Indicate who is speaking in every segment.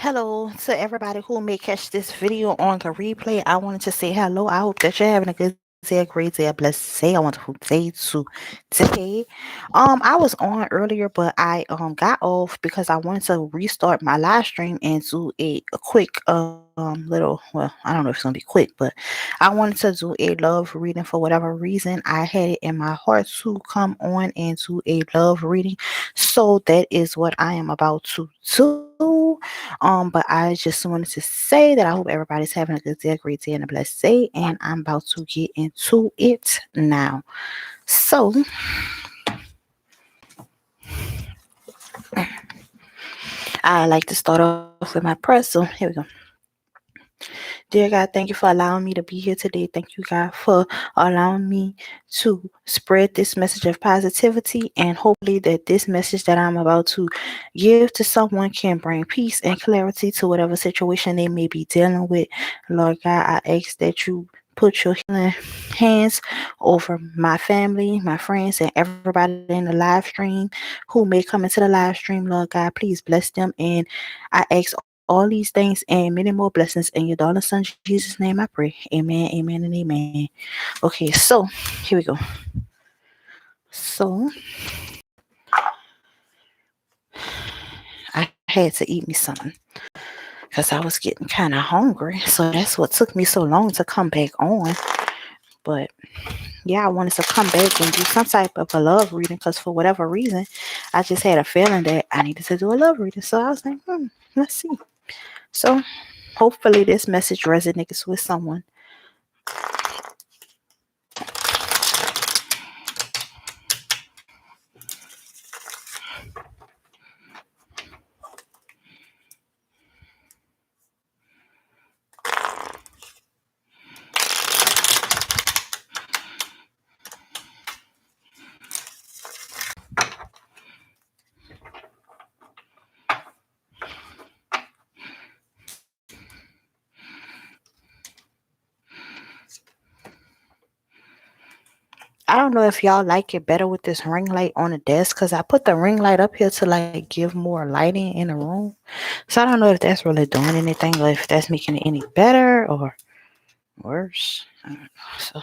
Speaker 1: Hello to everybody who may catch this video on the replay. I wanted to say hello. I hope that you're having a good day, a great day, a blessed day, a wonderful day today. I was on earlier, but I got off because I wanted to restart my live stream and do a quick little, well, I don't know if it's gonna be quick, but I wanted to do a love reading. For whatever reason, I had it in my heart to come on and do a love reading. So that is what I am about to do. But I just wanted to say that I hope everybody's having a good day, a great day, and a blessed day. And I'm about to get into it now. So I like to start off with my prayer. So here we go. Dear God, thank you for allowing me to be here today. Thank you, God, for allowing me to spread this message of positivity, and hopefully that this message that I'm about to give to someone can bring peace and clarity to whatever situation they may be dealing with. Lord God, I ask that you put your healing hands over my family, my friends, and everybody in the live stream who may come into the live stream. Lord God, please bless them. And I ask all these things and many more blessings in your darling son Jesus' name I pray. Amen, amen, and amen. Okay, so here we go. So I had to eat me something because I was getting kind of hungry. So that's what took me so long to come back on. But yeah, I wanted to come back and do some type of a love reading because for whatever reason, I just had a feeling that I needed to do a love reading. So I was like, let's see. So hopefully this message resonates with someone. I don't know if y'all like it better with this ring light on the desk because I put the ring light up here to like give more lighting in the room. So I don't know if that's really doing anything or if that's making it any better or worse. I don't know. So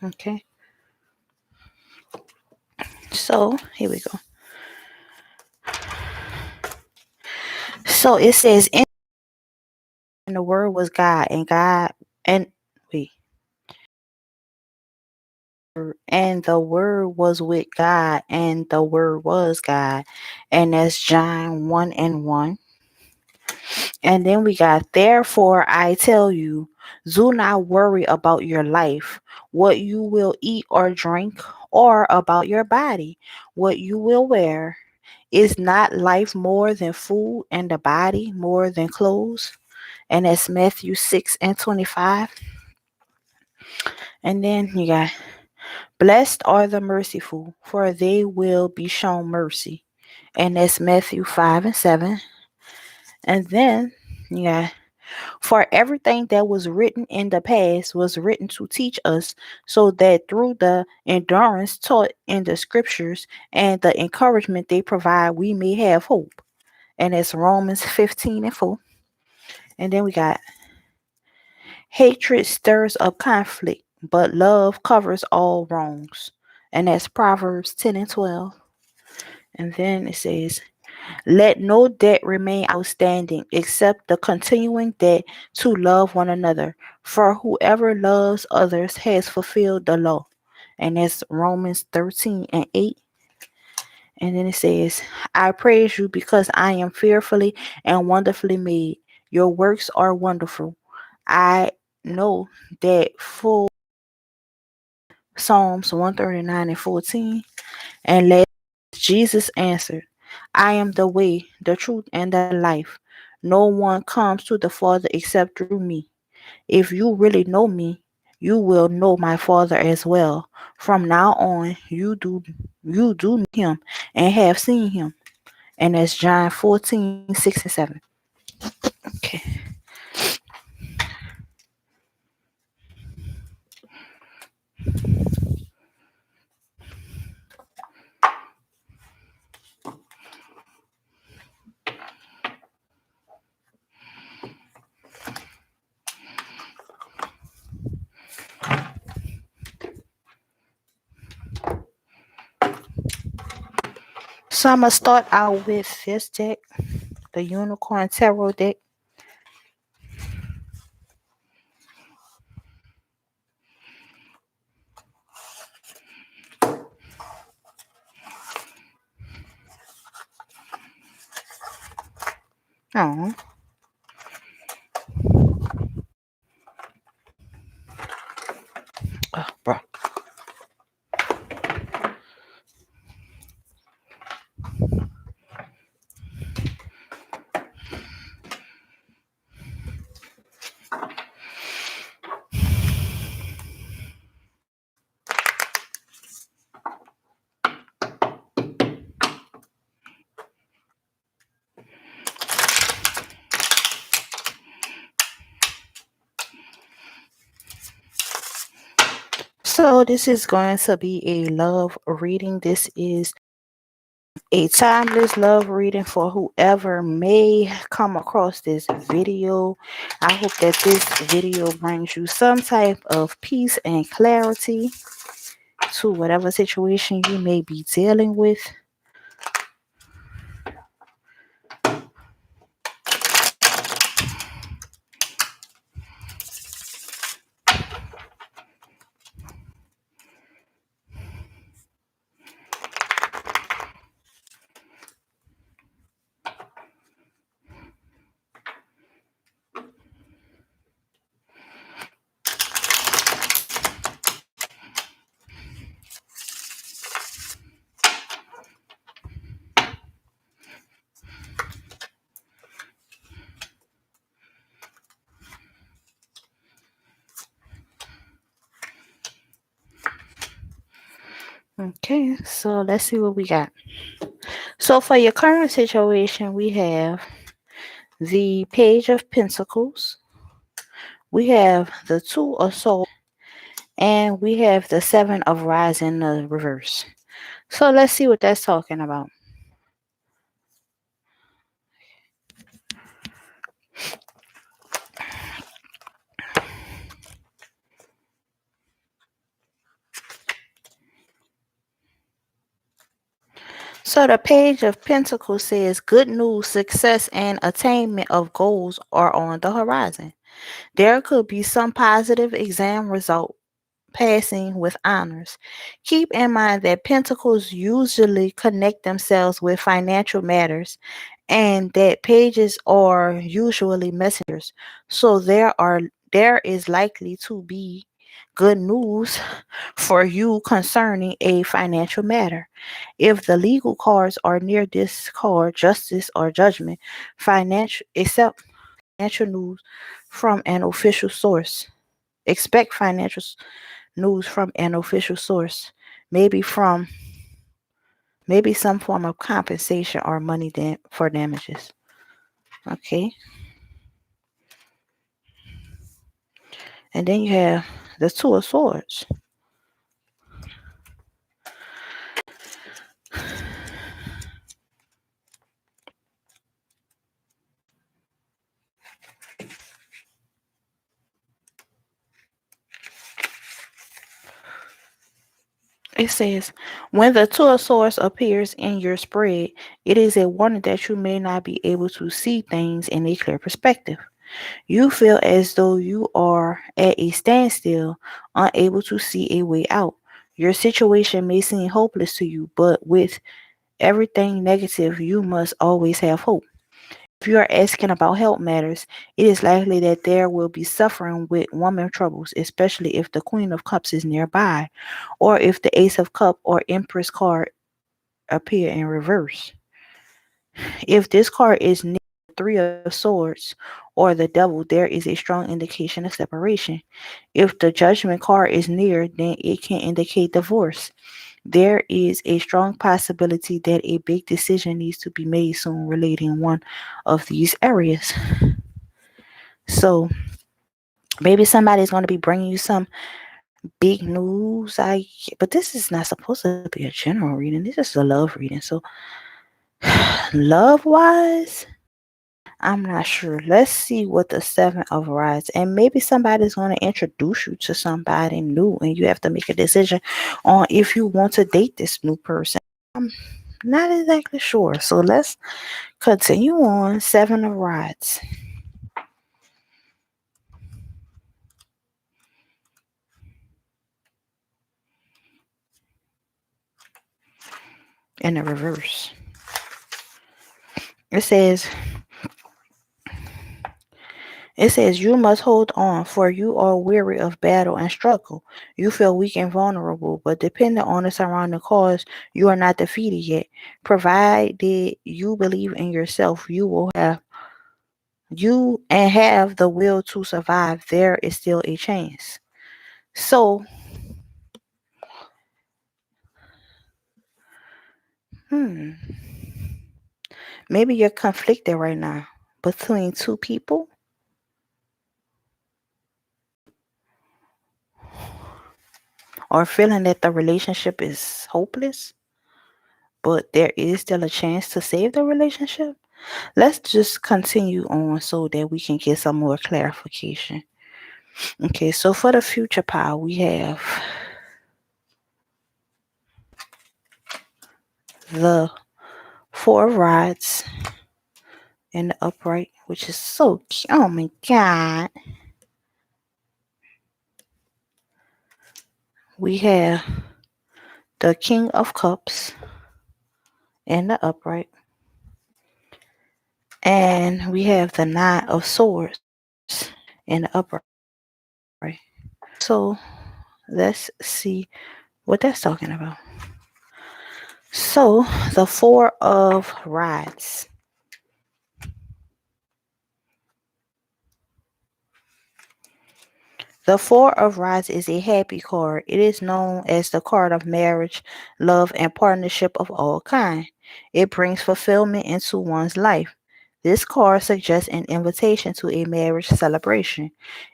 Speaker 1: okay. So here we go. So it says in the word was God and God and wait. And the word was with God and the word was God. And that's John 1:1. And then we got, therefore I tell you, do not worry about your life, what you will eat or drink, or about your body, what you will wear. Is not life more than food and the body more than clothes? And that's Matthew 6:25. And then you got, blessed are the merciful, for they will be shown mercy. And that's Matthew 5:7. And then you got, for everything that was written in the past was written to teach us, so that through the endurance taught in the scriptures and the encouragement they provide, we may have hope. And it's Romans 15:4. And then we got, hatred stirs up conflict, but love covers all wrongs. And that's Proverbs 10:12. And then it says, let no debt remain outstanding except the continuing debt to love one another. For whoever loves others has fulfilled the law. And that's Romans 13:8. And then it says, I praise you because I am fearfully and wonderfully made. Your works are wonderful. I know that full Psalms 139 and 14. And last, Jesus answered, I am the way, the truth, and the life. No one comes to the Father except through me. If you really know me, you will know my Father as well. From now on, you do know him and have seen him. And that's John 14:6 and 7. Okay. So I'm gonna start out with this deck, the Unicorn Tarot deck. Oh, bro. So this is going to be a love reading. This is a timeless love reading for whoever may come across this video. I hope that this video brings you some type of peace and clarity to whatever situation you may be dealing with. Okay, so let's see what we got. So for your current situation, we have the Page of Pentacles, we have the Two of Swords, and we have the Seven of Wands in the reverse. So let's see what that's talking about. So the Page of Pentacles says good news, success, and attainment of goals are on the horizon. There could be some positive exam result passing with honors. Keep in mind that pentacles usually connect themselves with financial matters and that pages are usually messengers. So there is likely to be good news for you concerning a financial matter. If the legal cards are near this card, justice or judgment, financial except financial news from an official source. Expect financial news from an official source, maybe from maybe some form of compensation or money for damages. Okay. And then you have the Two of Swords. It says, when the Two of Swords appears in your spread, it is a warning that you may not be able to see things in a clear perspective. You feel as though you are at a standstill, unable to see a way out. Your situation may seem hopeless to you, but with everything negative, you must always have hope. If you are asking about health matters, it is likely that there will be suffering with woman troubles, especially if the Queen of Cups is nearby, or if the Ace of Cup or Empress card appear in reverse. If this card is near the Three of Swords or the Devil, there is a strong indication of separation. If the Judgment card is near, then it can indicate divorce. There is a strong possibility that a big decision needs to be made soon relating one of these areas. So maybe somebody's going to be bringing you some big news. But this is not supposed to be a general reading. This is a love reading. So love wise, I'm not sure. Let's see what the Seven of Rods. And maybe somebody's going to introduce you to somebody new, and you have to make a decision on if you want to date this new person. I'm not exactly sure. So let's continue on. Seven of Rods in the reverse. It says, you must hold on, for you are weary of battle and struggle. You feel weak and vulnerable, but depending on the surrounding cause, you are not defeated yet. Provided you believe in yourself, you and have the will to survive. There is still a chance. So, hmm, maybe you're conflicted right now between two people, or feeling that the relationship is hopeless, but there is still a chance to save the relationship. Let's just continue on so that we can get some more clarification. Okay, so for the future pile, we have the Four of Rods in the upright, which is so cute. Oh my God. We have the King of Cups in the upright. And we have the Nine of Swords in the upright. So let's see what that's talking about. So the Four of Rods. The Four of Rods is a happy card. It is known as the card of marriage, love, and partnership of all kind. It brings fulfillment into one's life. This card suggests an invitation to a marriage celebration.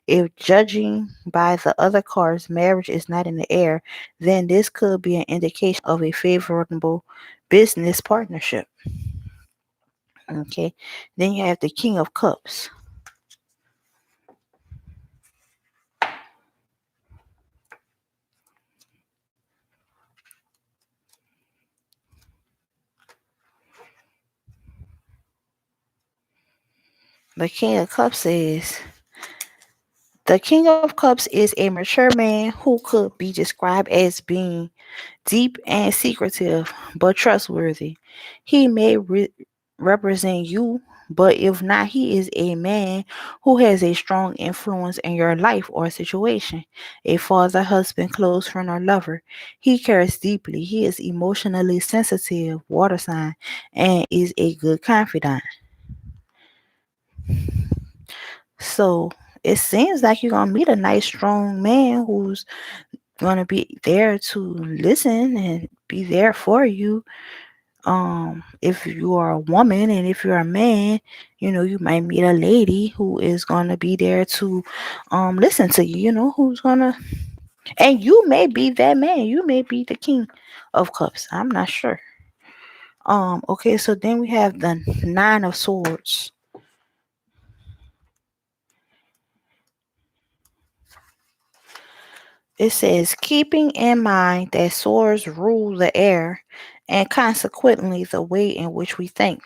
Speaker 1: If judging by the other cards, marriage is not in the air, then this could be an indication of a favorable business partnership. Okay. Then you have the King of Cups. The King of Cups is The King of Cups is a mature man who could be described as being deep and secretive, but trustworthy. He may represent you, but if not, he is a man who has a strong influence in your life or situation. A father, husband, close friend, or lover. He cares deeply. He is emotionally sensitive, water sign, and is a good confidant. So it seems like you're gonna meet a nice, strong man who's gonna be there to listen and be there for you. If you are a woman, and if you're a man, you might meet a lady who is gonna be there to listen to you, who's gonna and you may be that man. You may be the King of Cups. I'm not sure. Okay, so then we have the Nine of Swords. It says, keeping in mind that swords rule the air and consequently the way in which we think.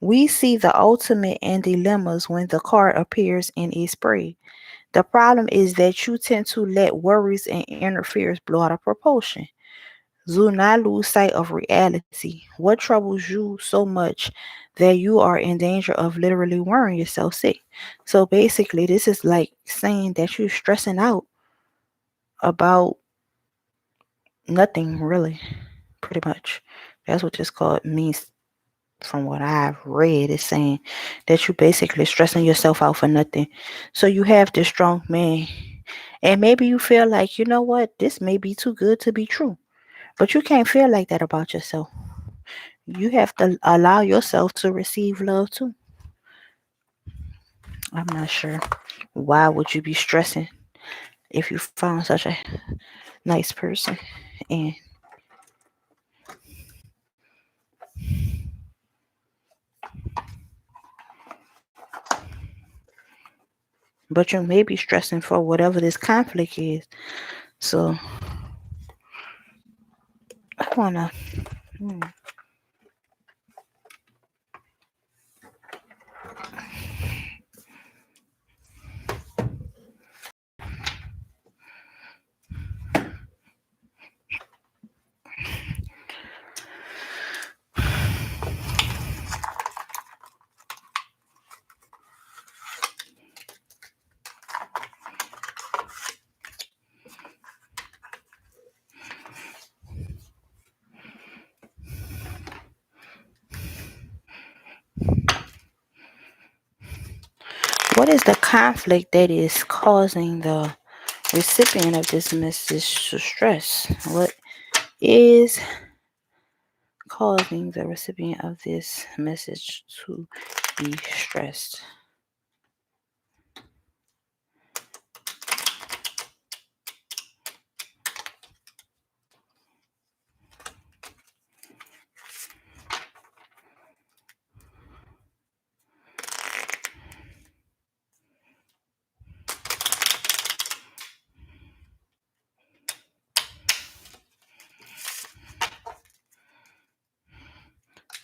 Speaker 1: We see the ultimate in dilemmas when the card appears in a spread. The problem is that you tend to let worries and interference blow out of proportion. Do not lose sight of reality. What troubles you so much that you are in danger of literally worrying yourself sick? So basically, this is like saying that you're stressing out about nothing, really, pretty much. That's what this called means from what I've read. It's saying that you're basically stressing yourself out for nothing. So you have this strong man, and maybe you feel like, you know what, this may be too good to be true. But you can't feel like that about yourself. You have to allow yourself to receive love too. I'm not sure. Why would you be stressing if you found such a nice person? And but you may be stressing for whatever this conflict is. So I wanna what is the conflict that is causing the recipient of this message to stress? What is causing the recipient of this message to be stressed?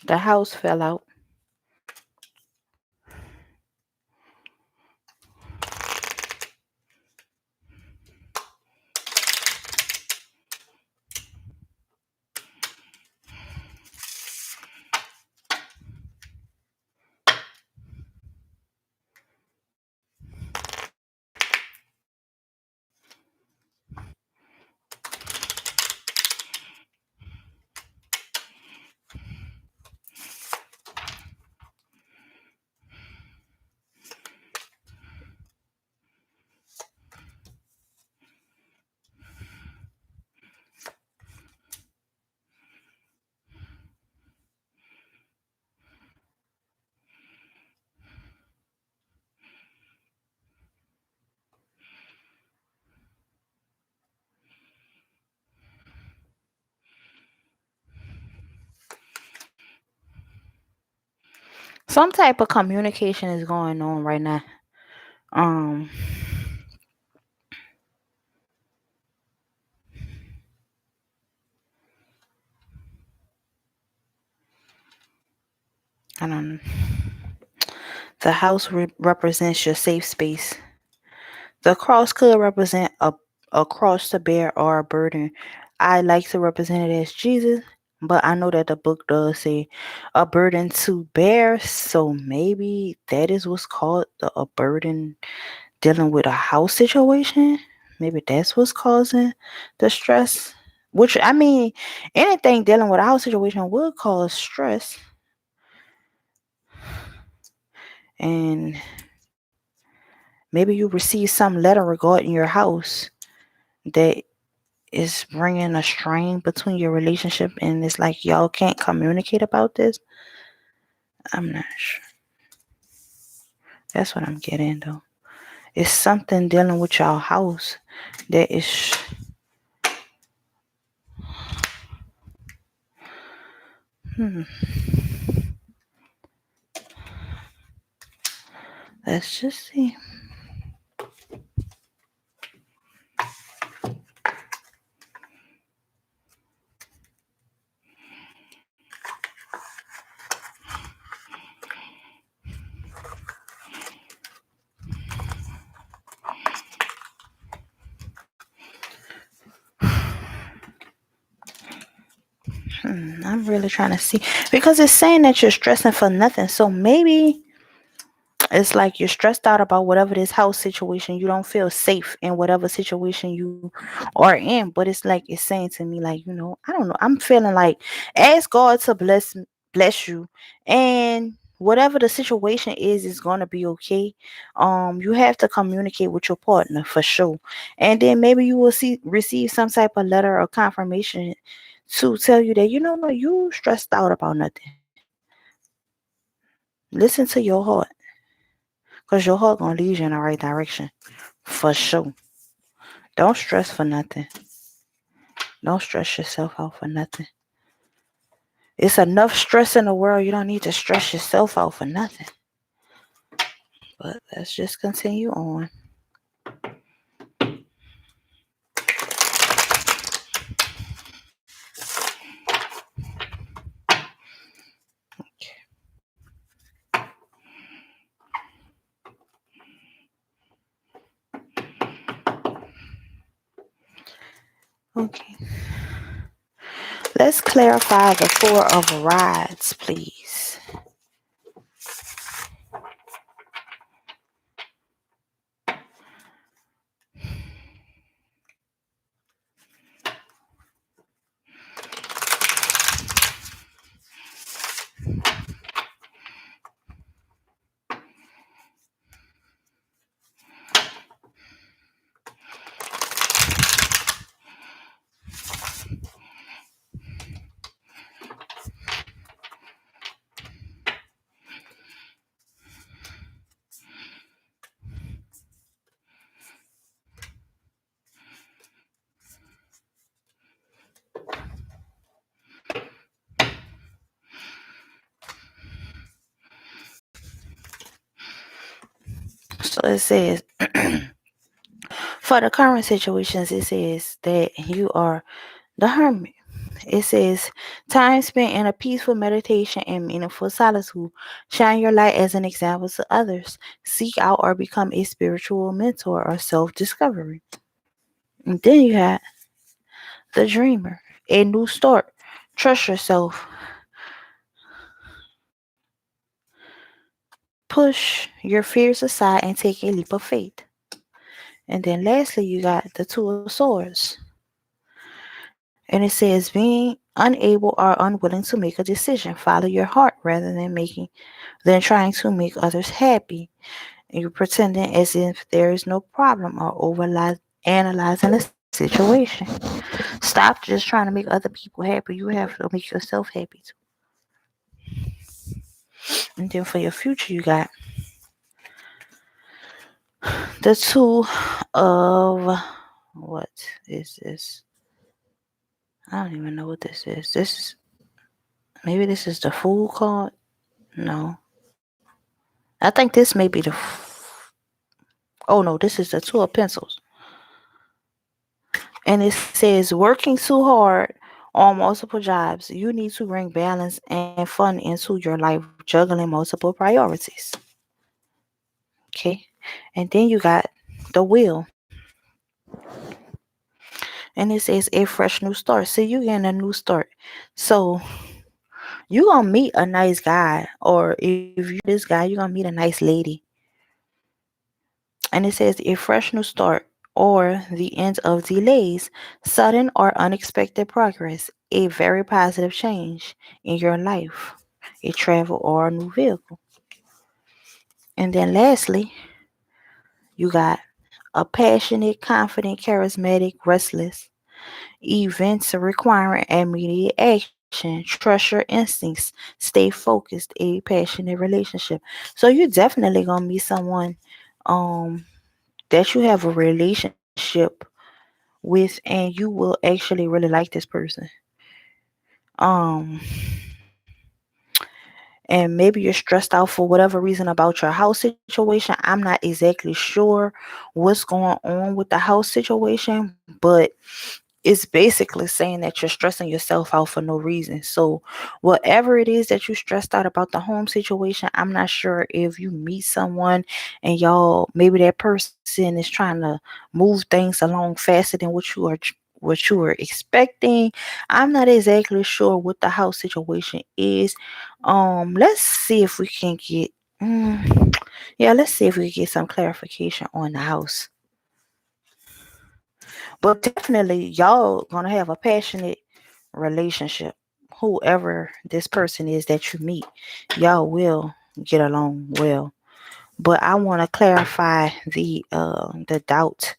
Speaker 1: The house fell out. Some type of communication is going on right now. Um, I don't. The house represents your safe space. The cross could represent a cross to bear or a burden. I like to represent it as Jesus, but I know that the book does say a burden to bear. So maybe that is what's called a burden dealing with a house situation. Maybe that's what's causing the stress. Which I mean, anything dealing with a house situation would cause stress. And maybe you receive some letter regarding your house that is bringing a strain between your relationship, and it's like y'all can't communicate about this. I'm not sure. That's what I'm getting though. It's something dealing with y'all house that is. Hmm. Let's just see. I'm really trying to see because it's saying that you're stressing for nothing. So maybe it's like you're stressed out about whatever this house situation. You don't feel safe in whatever situation you are in. But it's like it's saying to me, like, I don't know. I'm feeling like ask God to bless you, and whatever the situation is gonna be okay. You have to communicate with your partner for sure, and then maybe you will receive some type of letter or confirmation to tell you that you stressed out about nothing. Listen to your heart, cause your heart gonna lead you in the right direction for sure. Don't stress for nothing. Don't stress yourself out for nothing. It's enough stress in the world. You don't need to stress yourself out for nothing. But let's just continue on. Okay. Let's clarify the Four of Rods, please. So it says, for the current situations, it says that you are the hermit. It says, time spent in a peaceful meditation and meaningful solitude. Shine your light as an example to others. Seek out or become a spiritual mentor or self discovery. And then you have the dreamer, a new start. Trust yourself. Push your fears aside and take a leap of faith. And then lastly, you got the Two of Swords. And it says, being unable or unwilling to make a decision. Follow your heart rather than trying to make others happy. And you're pretending as if there is no problem or analyzing the situation. Stop just trying to make other people happy. You have to make yourself happy too. And then for your future, you got the Two of, what is this? I don't even know what this is. Maybe this is the Fool card. No, I think this may be oh no, this is the Two of Pencils. And it says, working too hard on multiple jobs, you need to bring balance and fun into your life, juggling multiple priorities. Okay. And then you got the Wheel. And it says a fresh new start. See, you getting a new start. So you gonna meet a nice guy, or if you this guy, you're gonna meet a nice lady. And it says a fresh new start or the end of delays, sudden or unexpected progress, a very positive change in your life, a travel or a new vehicle. And then lastly, you got a passionate, confident, charismatic, restless, events requiring immediate action. Trust your instincts. Stay focused. A passionate relationship. So you're definitely gonna meet someone um that you have a relationship with, and you will actually really like this person. Um and maybe you're stressed out for whatever reason about your house situation. I'm not exactly sure what's going on with the house situation, but it's basically saying that you're stressing yourself out for no reason. So, whatever it is that you stressed out about the home situation, I'm not sure if you meet someone and y'all, maybe that person is trying to move things along faster than what you were expecting. I'm not exactly sure what the house situation is. Let's see if we can get yeah, let's see if we can get some clarification on the house. But definitely y'all gonna have a passionate relationship. Whoever this person is that you meet, y'all will get along well. But I want to clarify the doubt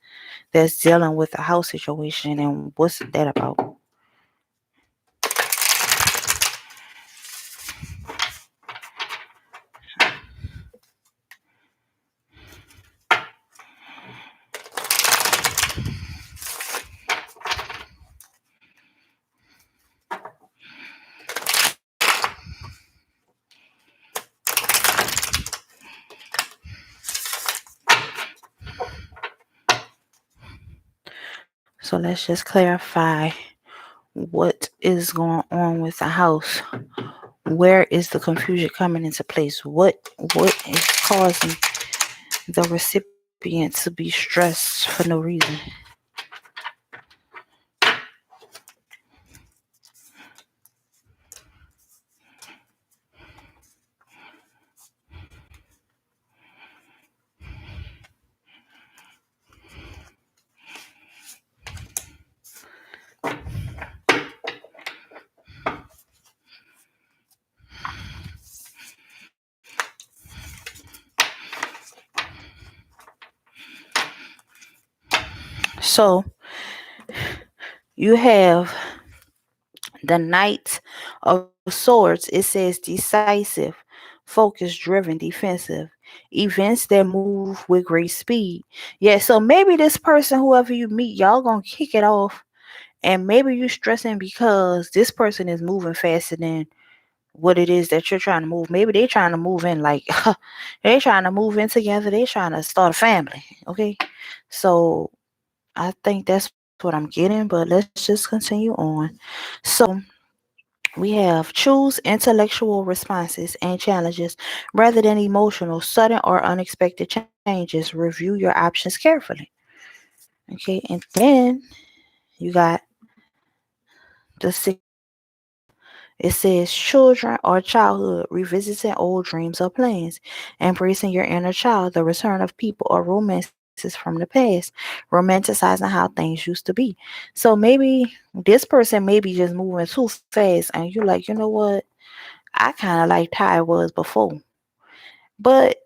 Speaker 1: that's dealing with the house situation and what's that about. So let's just clarify what is going on with the house. Where is the confusion coming into place? What is causing the recipient to be stressed for no reason? So you have the Knight of Swords. It says decisive, focused, driven, defensive. Events that move with great speed. Yeah, so maybe this person, whoever you meet, y'all gonna kick it off. And maybe you stressing because this person is moving faster than what it is that you're trying to move. Maybe they trying to move in like they trying to move in together. They trying to start a family. Okay. So I think that's what I'm getting, but let's just continue on. So we have choose intellectual responses and challenges rather than emotional, sudden, or unexpected changes. Review your options carefully. Okay. And then you got the 6 of Cups. It says children or childhood, revisiting old dreams or plans, embracing your inner child, the return of people or romances from the past, romanticizing how things used to be. So maybe this person may be just moving too fast, and you're like, you know what? I kind of liked how it was before. But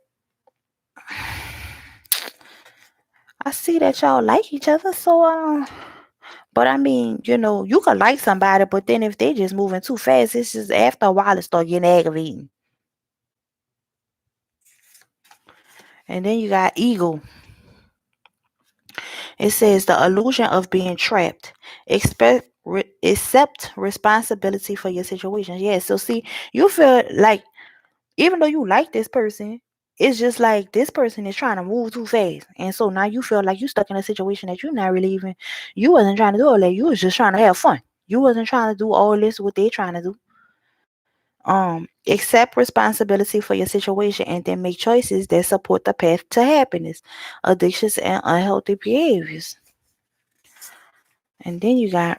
Speaker 1: I see that y'all like each other, so but I mean, you could like somebody, but then if they just moving too fast, it's just after a while it start getting aggravating. And then you got ego. It says the illusion of being trapped. Accept responsibility for your situation. Yeah. So see, you feel like even though you like this person, it's just like this person is trying to move too fast, and so now you feel like you stuck in a situation that you're not really even. You wasn't trying to do all that. You was just trying to have fun. You wasn't trying to do all this what they trying to do. Accept responsibility for your situation and then make choices that support the path to happiness, addictions, and unhealthy behaviors. And then you got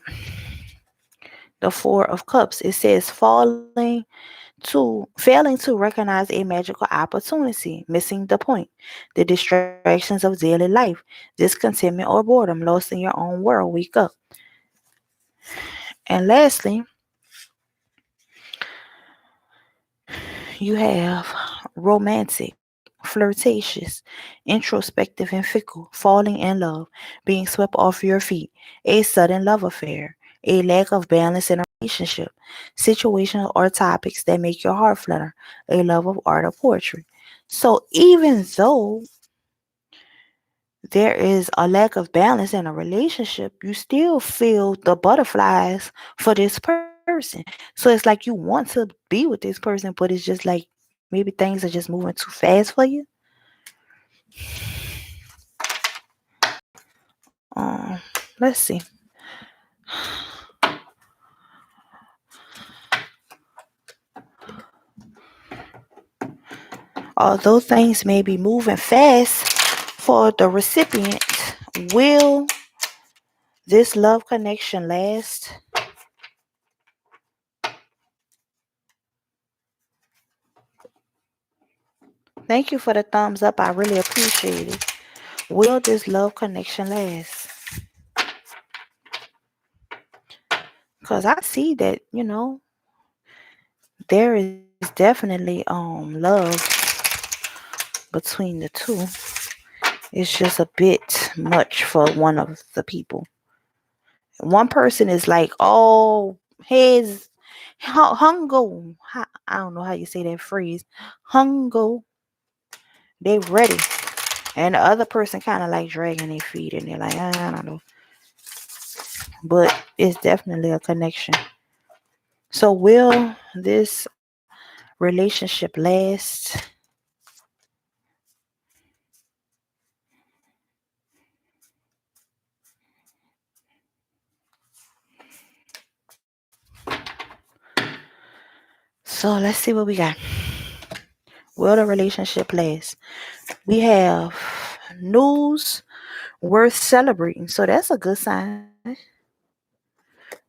Speaker 1: the 4 of Cups. It says failing to recognize a magical opportunity, missing the point, the distractions of daily life, discontentment or boredom, lost in your own world, wake up. And lastly, you have romantic, flirtatious, introspective, and fickle, falling in love, being swept off your feet, a sudden love affair, a lack of balance in a relationship, situations or topics that make your heart flutter, a love of art or poetry. So even though there is a lack of balance in a relationship, you still feel the butterflies for this person. So it's like you want to be with this person, but it's just like maybe things are just moving too fast for you. Let's see. Although things may be moving fast for the recipient, will This love connection lasts. Thank you for the thumbs up. I really appreciate it. Will this love connection last? Because I see that, there is definitely love between the two. It's just a bit much for one of the people. One person is like all heads hungo. I don't know how you say that phrase. Hungo. They ready. And the other person kind of like dragging their feet and they're like, I don't know. But it's definitely a connection. So will this relationship last? So let's see what we got. Will the relationship last? We have news worth celebrating. So that's a good sign.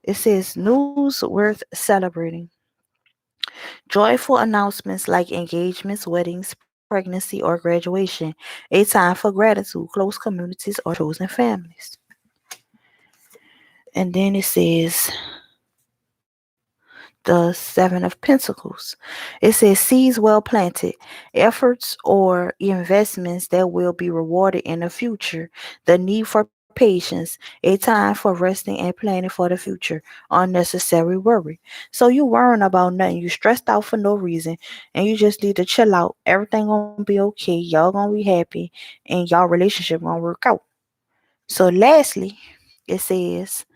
Speaker 1: It says news worth celebrating. Joyful announcements like engagements, weddings, pregnancy, or graduation. A time for gratitude, close communities, or chosen families. And then it says the Seven of Pentacles. It says seeds well planted, efforts or investments that will be rewarded in the future, the need for patience, a time for resting and planning for the future, unnecessary worry. So you worrying about nothing, you stressed out for no reason, and you just need to chill out. Everything gonna be okay, y'all gonna be happy, and y'all relationship gonna work out. So lastly, it says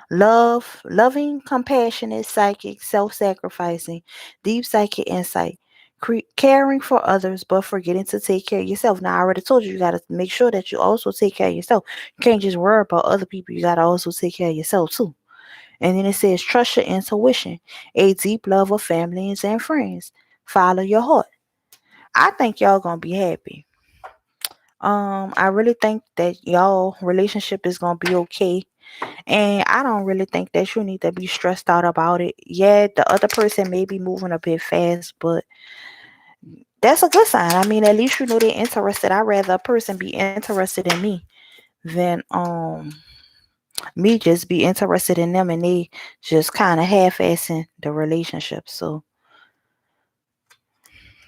Speaker 1: loving, compassionate, psychic, self-sacrificing, deep psychic insight, caring for others, but forgetting to take care of yourself. Now, I already told you, you got to make sure that you also take care of yourself. You can't just worry about other people. You got to also take care of yourself too. And then it says, trust your intuition, a deep love of families and friends. Follow your heart. I think y'all gonna be happy. I really think that y'all relationship is gonna be okay. And I don't really think that you need to be stressed out about it. Yeah, the other person may be moving a bit fast, but that's a good sign. I mean, at least you know they're interested. I'd rather a person be interested in me than me just be interested in them and they just kind of half-assing the relationship. So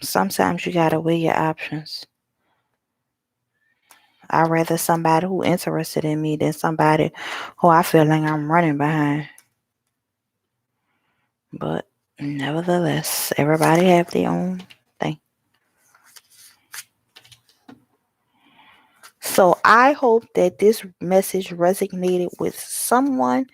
Speaker 1: sometimes you gotta weigh your options. I'd rather somebody who interested in me than somebody who I feel like I'm running behind. But nevertheless, everybody have their own thing. So I hope that this message resonated with someone,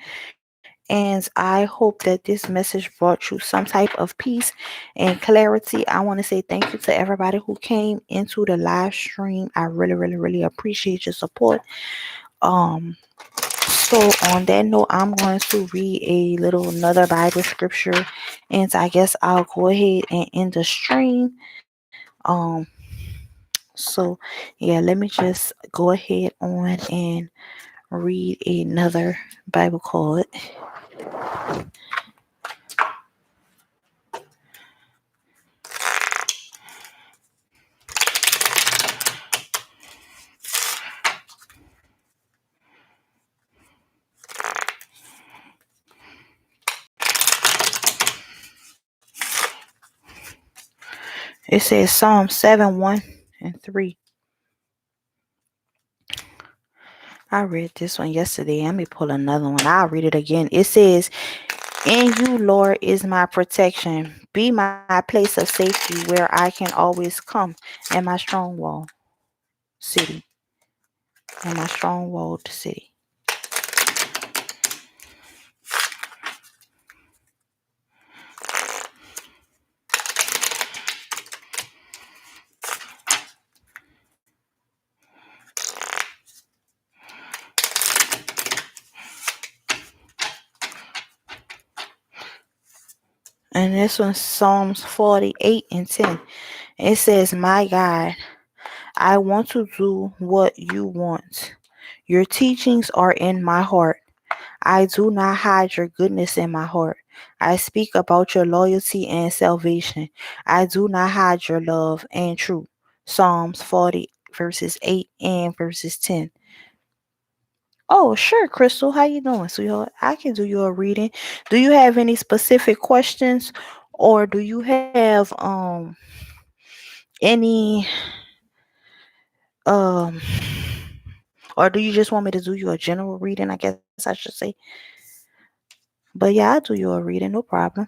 Speaker 1: and I hope that this message brought you some type of peace and clarity. I want to say thank you to everybody who came into the live stream. I really, really, really appreciate your support. Um, so on that note, I'm going to read a little another Bible scripture, and I guess I'll go ahead and end the stream. So yeah, let me just go ahead on and read another Bible quote. It says Psalm 7 1 and 3. I read this one yesterday. Let me pull another one. I'll read it again. It says, in you, Lord, is my protection. Be my place of safety where I can always come, and my strong wall city. And my strong walled city. And this one's Psalms 48 and 10. It says, my God, I want to do what you want. Your teachings are in my heart. I do not hide your goodness in my heart. I speak about your loyalty and salvation. I do not hide your love and truth. Psalms 40, verses 8 and verses 10. Oh, sure, Crystal. How you doing, sweetheart? I can do you a reading. Do you have any specific questions, or do you have any um or do you just want me to do you a general reading? I guess I should say. But yeah, I'll do you a reading, no problem.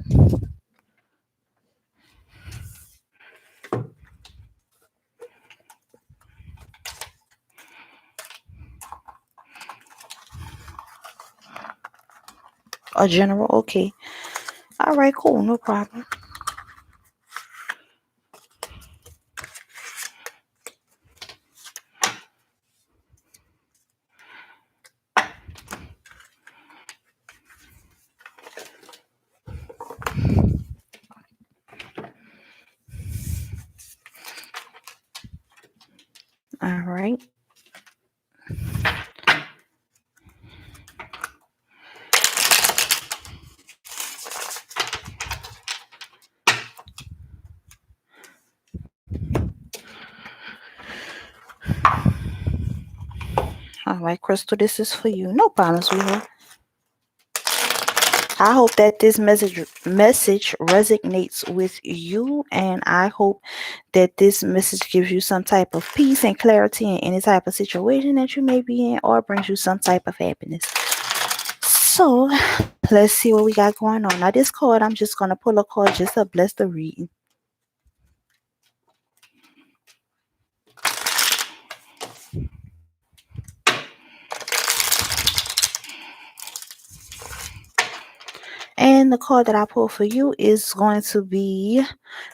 Speaker 1: A general, okay. All right, cool, no problem. All right. All right, Crystal, this is for you. No problem, sweetheart. I hope that this message resonates with you, and I hope that this message gives you some type of peace and clarity in any type of situation that you may be in, or brings you some type of happiness. So let's see what we got going on. Now, this card, I'm just gonna pull a card just to bless the reading. And the card that I pull for you is going to be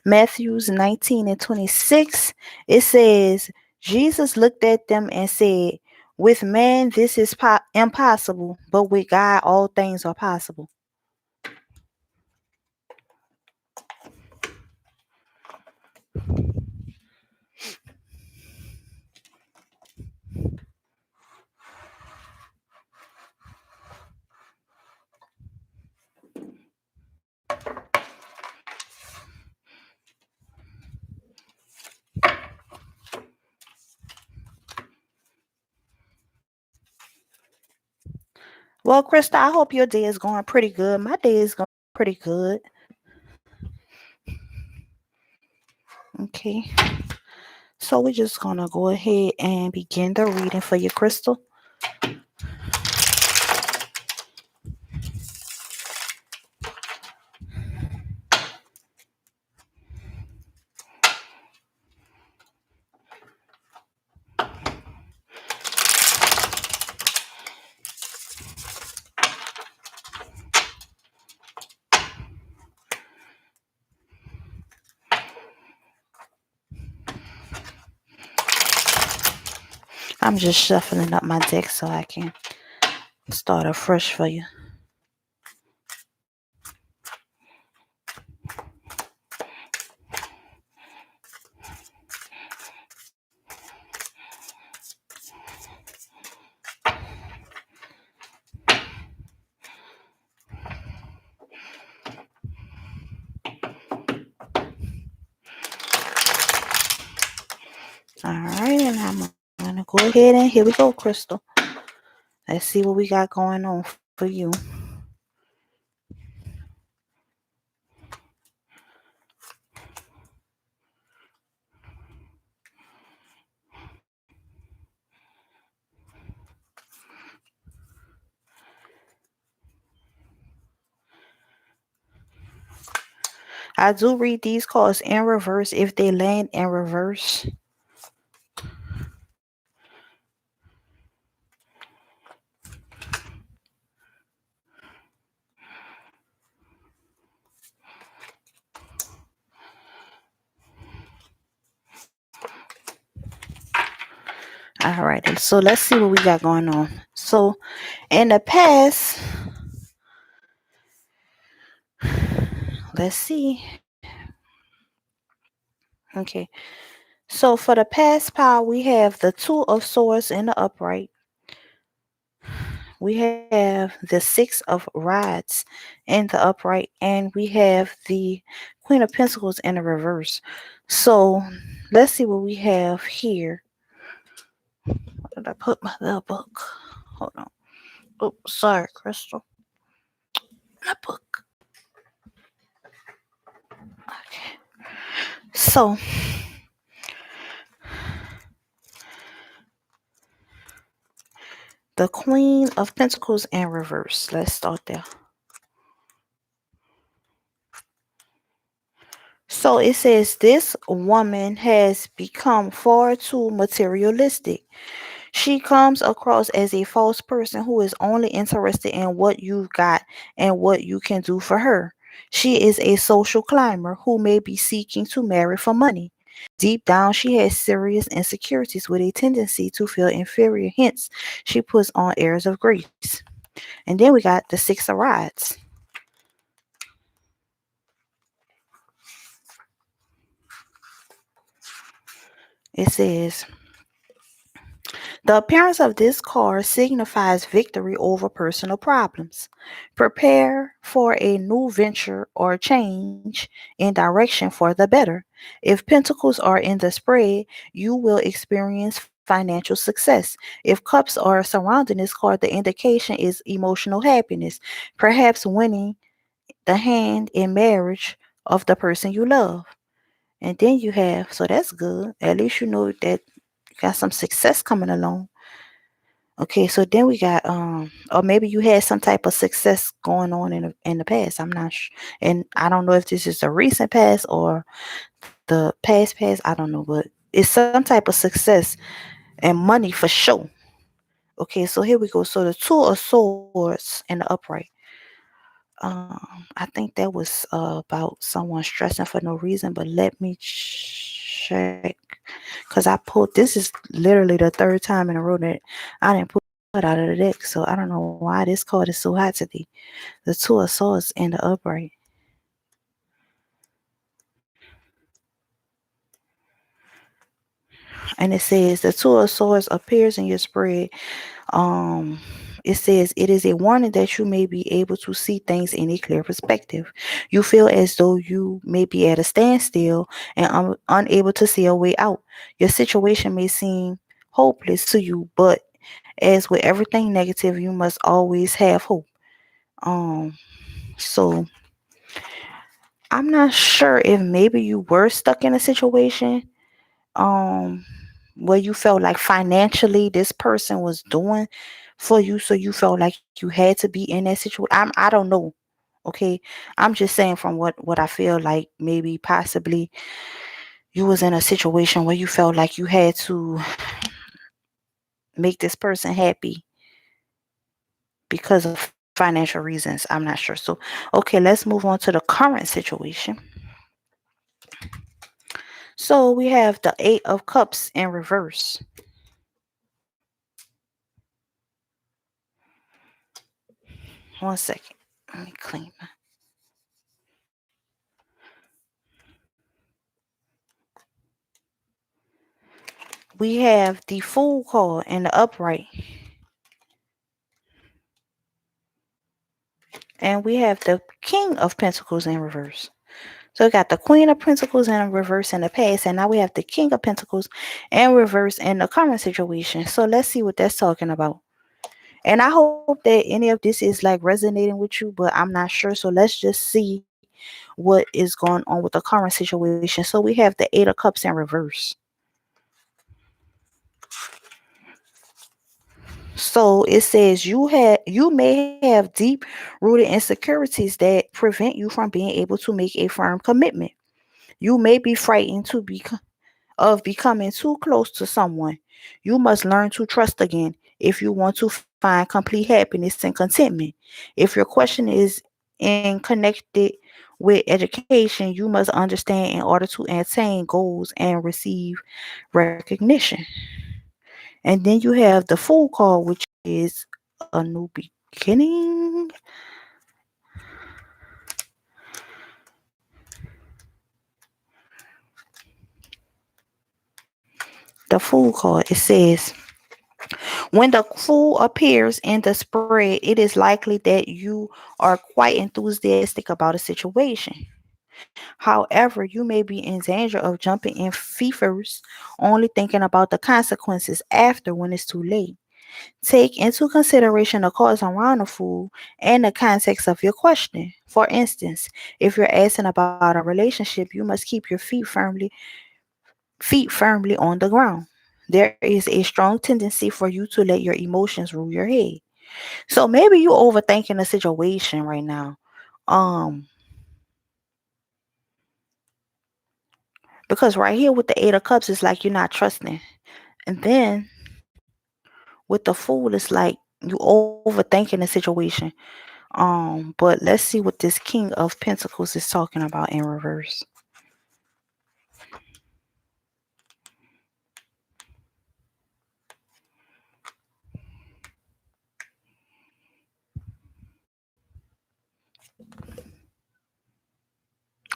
Speaker 1: Matthews 19 and 26. It says, Jesus looked at them and said, with man, this is impossible, but with God, all things are possible. Well, Krista, I hope your day is going pretty good. My day is going pretty good. Okay. So we're just going to go ahead and begin the reading for you, Crystal. I'm just shuffling up my deck so I can start afresh for you. All right, and I'm going to go ahead and here we go, Crystal. Let's see what we got going on for you. I do read these cards in reverse if they land in reverse. All right, so let's see what we got going on. So in the past, let's see. Okay, so for the past pile, we have the Two of Swords in the upright. we have the Six of Rods in the upright, and we have the Queen of Pentacles in the reverse. So let's see what we have here. Where did I put my little book? Hold on. Oh, sorry, Crystal. My book. Okay. So the Queen of Pentacles in reverse. Let's start there. So it says this woman has become far too materialistic. She comes across as a false person who is only interested in what you've got and what you can do for her. She is a social climber who may be seeking to marry for money. Deep down, she has serious insecurities with a tendency to feel inferior, hence, she puts on airs of grace. And then we got the Six of Rods. It says, the appearance of this card signifies victory over personal problems. Prepare for a new venture or change in direction for the better. If pentacles are in the spread, you will experience financial success. If cups are surrounding this card, the indication is emotional happiness, perhaps winning the hand in marriage of the person you love. And then you have, so that's good. At least you know that you got some success coming along. Okay, so then we got or maybe you had some type of success going on in the past. I'm not sure, and I don't know if this is the recent past or the past. I don't know, but it's some type of success and money for sure. Okay, so here we go. So the Two of Swords in the upright. I think that was about someone stressing for no reason, but let me check because I pulled. This is literally the third time in a row that I didn't pull it out of the deck, so I don't know why this card is so hot today. The Two of Swords in the upright. And it says the Two of Swords appears in your spread. Um, it says it is a warning that you may be able to see things in a clear perspective. You feel as though you may be at a standstill and unable to see a way out. Your situation may seem hopeless to you, but as with everything negative, you must always have hope. Um, so I'm not sure if maybe you were stuck in a situation um where you felt like financially this person was doing for you, so you felt like you had to be in that situation. I don't know. Okay, I'm just saying from what I feel like maybe possibly you was in a situation where you felt like you had to make this person happy because of financial reasons. I'm not sure. So okay, let's move on to the current situation. So we have the Eight of Cups in reverse. One second. Let me clean my. We have the Fool card in the upright. And we have the King of Pentacles in reverse. So we got the Queen of Pentacles in reverse in the past, and now we have the King of Pentacles in reverse in the current situation. So let's see what that's talking about. And I hope that any of this is like resonating with you, but I'm not sure. So let's just see what is going on with the current situation. So we have the Eight of Cups in reverse. So it says you may have deep rooted insecurities that prevent you from being able to make a firm commitment. You may be frightened of becoming too close to someone. You must learn to trust again if you want to find complete happiness and contentment. If your question is in connected with education, you must understand in order to attain goals and receive recognition. And then you have the Fool card, which is a new beginning. The Fool card, it says, When the fool appears in the spread, it is likely that you are quite enthusiastic about a situation. However, you may be in danger of jumping in feet first, only thinking about the consequences after when it's too late. Take into consideration the cause around the fool and the context of your question. For instance, if you're asking about a relationship, you must keep your feet firmly on the ground. There is a strong tendency for you to let your emotions rule your head. So maybe you overthinking the situation right now. Um, because right here with the Eight of Cups, it's like you're not trusting. And then with the Fool, it's like you overthinking the situation. But let's see what this King of Pentacles is talking about in reverse.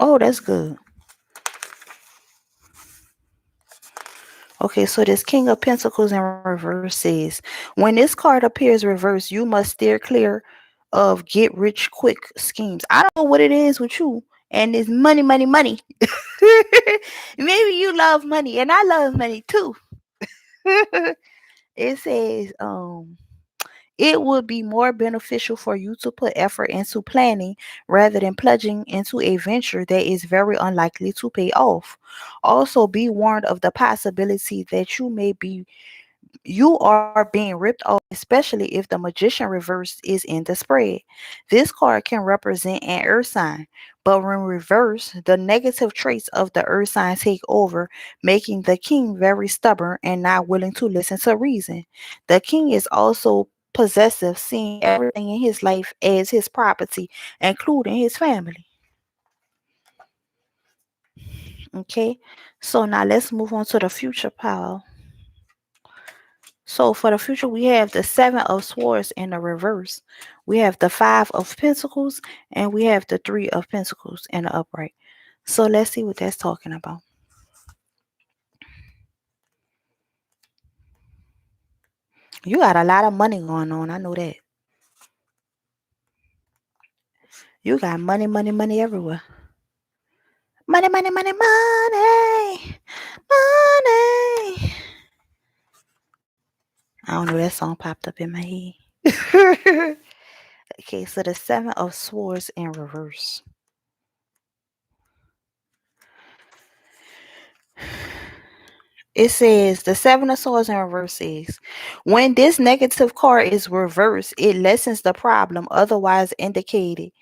Speaker 1: Oh, that's good. Okay, so this King of Pentacles in reverse says, when this card appears reversed, you must steer clear of get rich quick schemes. I don't know what it is with you, and it's money, money, money. Maybe you love money, and I love money too. It says, it would be more beneficial for you to put effort into planning rather than plunging into a venture that is very unlikely to pay off. Also, be warned of the possibility that you are being ripped off, especially if the magician reversed is in the spread. This card can represent an earth sign, but when reversed, the negative traits of the earth sign take over, making the king very stubborn and not willing to listen to reason. The king is also possessive, seeing everything in his life as his property, including his family. Okay, so now let's move on to the future pile. So for the future, we have the Seven of Swords in the reverse. We have the Five of Pentacles, and we have the Three of Pentacles in the upright. So let's see what that's talking about. You got a lot of money going on. I know that. You got money, money, money everywhere. Money, money, money, money, money. I don't know. That song popped up in my head. Okay, so the Seven of Swords in reverse. It says the Seven of Swords in reverse says, when this negative card is reversed, it lessens the problem otherwise indicated,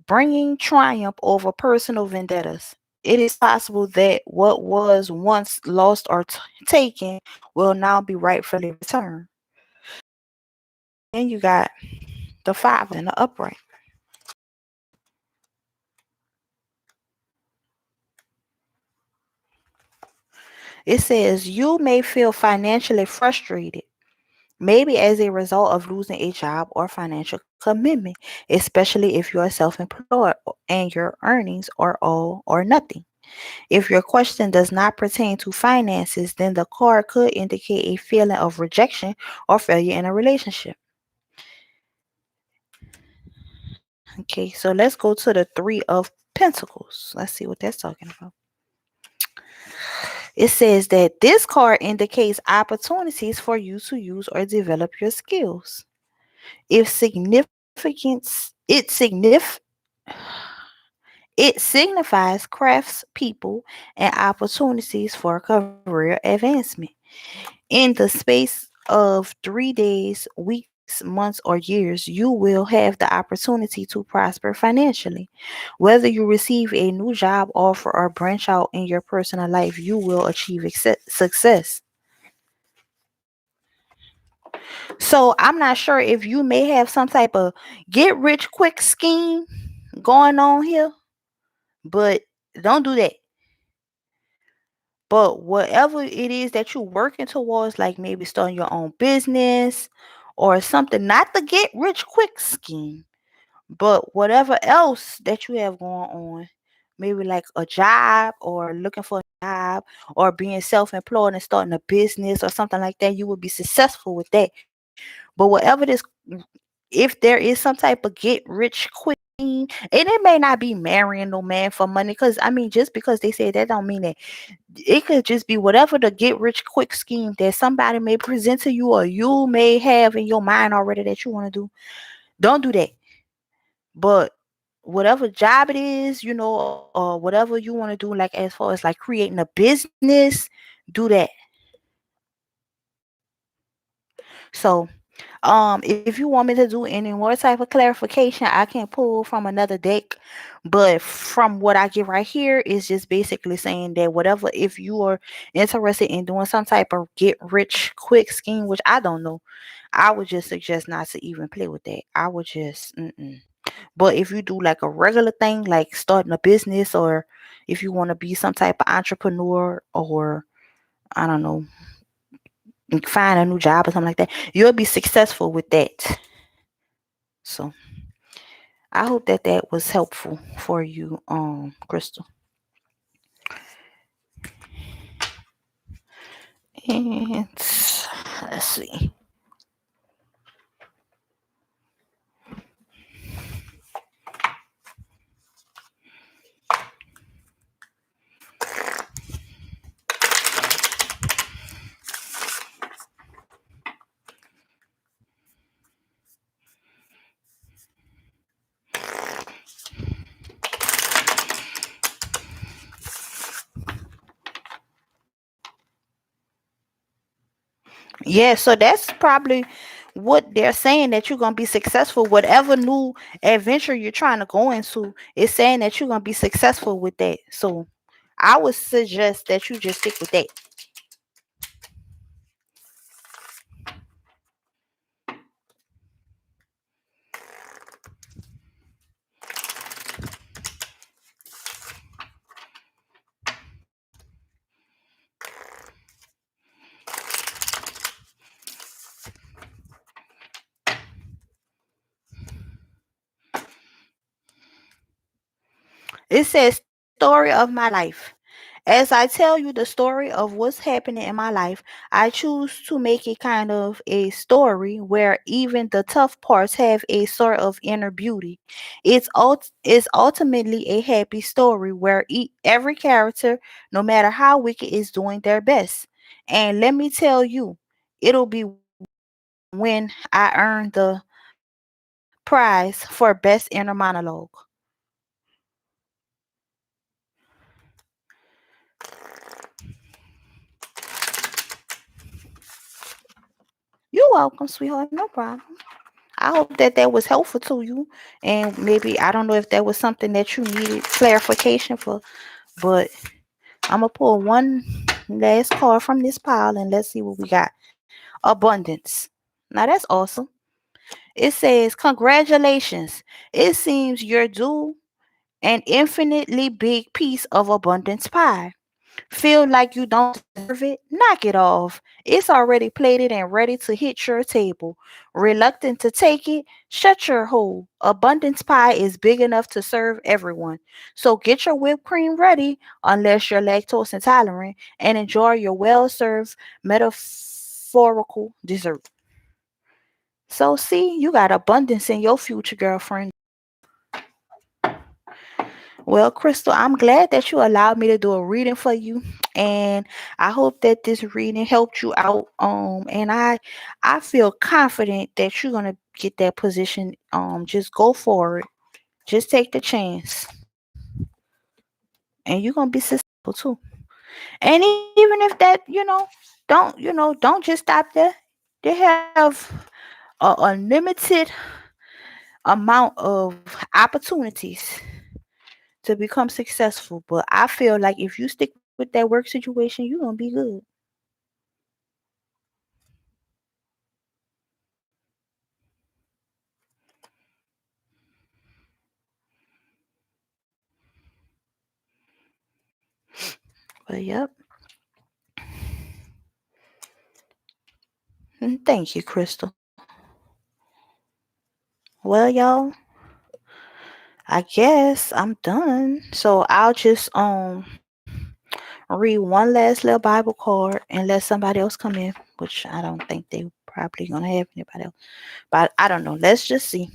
Speaker 1: bringing triumph over personal vendettas. It is possible that what was once lost or taken will now be rightfully returned. Then you got the Five in the upright. It says you may feel financially frustrated, maybe as a result of losing a job or financial commitment, especially if you are self employed and your earnings are all or nothing. If your question does not pertain to finances, then the card could indicate a feeling of rejection or failure in a relationship. Okay, so let's go to the Three of Pentacles. Let's see what that's talking about. It says that this card indicates opportunities for you to use or develop your skills. If significance, it signifies crafts, people, and opportunities for career advancement. In the space of 3 days, weeks, months, or years, you will have the opportunity to prosper financially. Whether you receive a new job offer or branch out in your personal life, you will achieve success. So I'm not sure if you may have some type of get rich quick scheme going on here, but don't do that. But whatever it is that you're working towards, like maybe starting your own business or something, not the get rich quick scheme, but whatever else that you have going on, maybe like a job or looking for a job or being self-employed and starting a business or something like that, you will be successful with that. But whatever this, if there is some type of get rich quick scheme, and it may not be marrying no man for money, because I mean, just because they say that don't mean that. It could just be whatever the get rich quick scheme that somebody may present to you or you may have in your mind already that you want to do. Don't do that. But whatever job it is, or whatever you want to do, like as far as like creating a business, do that. So, if you want me to do any more type of clarification, I can pull from another deck. But from what I get right here is just basically saying that whatever, if you are interested in doing some type of get rich quick scheme, which I don't know, I would just suggest not to even play with that. I would just, But if you do like a regular thing, like starting a business, or if you want to be some type of entrepreneur, or I don't know, find a new job or something like that, you'll be successful with that. So I hope that that was helpful for you, Crystal. And let's see. Yeah, so that's probably what they're saying, that you're gonna be successful. Whatever new adventure you're trying to go into, is saying that you're gonna be successful with that. So I would suggest that you just stick with that. It says, story of my life. As I tell you the story of what's happening in my life, I choose to make it kind of a story where even the tough parts have a sort of inner beauty. It's ultimately a happy story where every character, no matter how wicked, is doing their best. And let me tell you, it'll be when I earn the prize for best inner monologue. You're welcome, sweetheart. No problem. I hope that that was helpful to you. And maybe, I don't know if that was something that you needed clarification for, but I'm going to pull one last card from this pile and let's see what we got. Abundance. Now that's awesome. It says, congratulations. It seems you're due an infinitely big piece of abundance pie. Feel like you don't deserve it? Knock it off. It's already plated and ready to hit your table. Reluctant to take it? Shut your hole. Abundance pie is big enough to serve everyone. So get your whipped cream ready, unless you're lactose intolerant, and enjoy your well served metaphorical dessert. So, see, you got abundance in your future, girlfriend. Well, Crystal, I'm glad that you allowed me to do a reading for you, and I hope that this reading helped you out. And I feel confident that you're gonna get that position. Just go for it. Just take the chance, and you're gonna be successful too. And even if that, don't just stop there. They have a unlimited amount of opportunities to become successful. But I feel like if you stick with that work situation, you're gonna be good. But yep. Thank you, Crystal. Well, y'all, I guess I'm done. So I'll just read one last little Bible card and let somebody else come in, which I don't think they probably gonna have anybody else. But I don't know. Let's just see.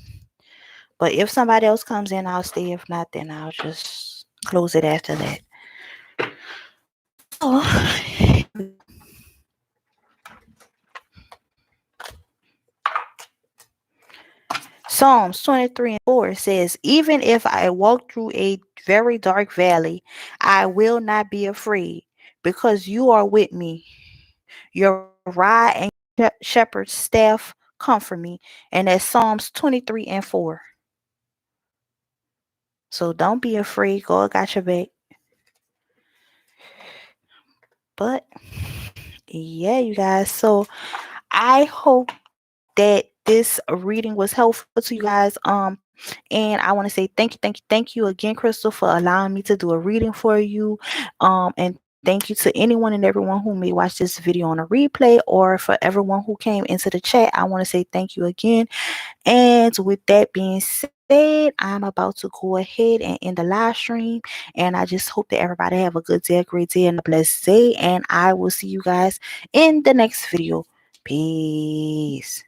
Speaker 1: But if somebody else comes in, I'll stay. If not, then I'll just close it after that. So here we go. Psalms 23:4 says, "Even if I walk through a very dark valley, I will not be afraid, because you are with me. Your rod and shepherd's staff comfort me." And that's Psalms 23:4. So don't be afraid. God got your back. But yeah, you guys. So I hope that this reading was helpful to you guys. And I want to say thank you again, Crystal, for allowing me to do a reading for you. And thank you to anyone and everyone who may watch this video on a replay, or for everyone who came into the chat. I want to say thank you again. And with that being said, I'm about to go ahead and end the live stream. And I just hope that everybody have a good day, a great day, and a blessed day. And I will see you guys in the next video. Peace.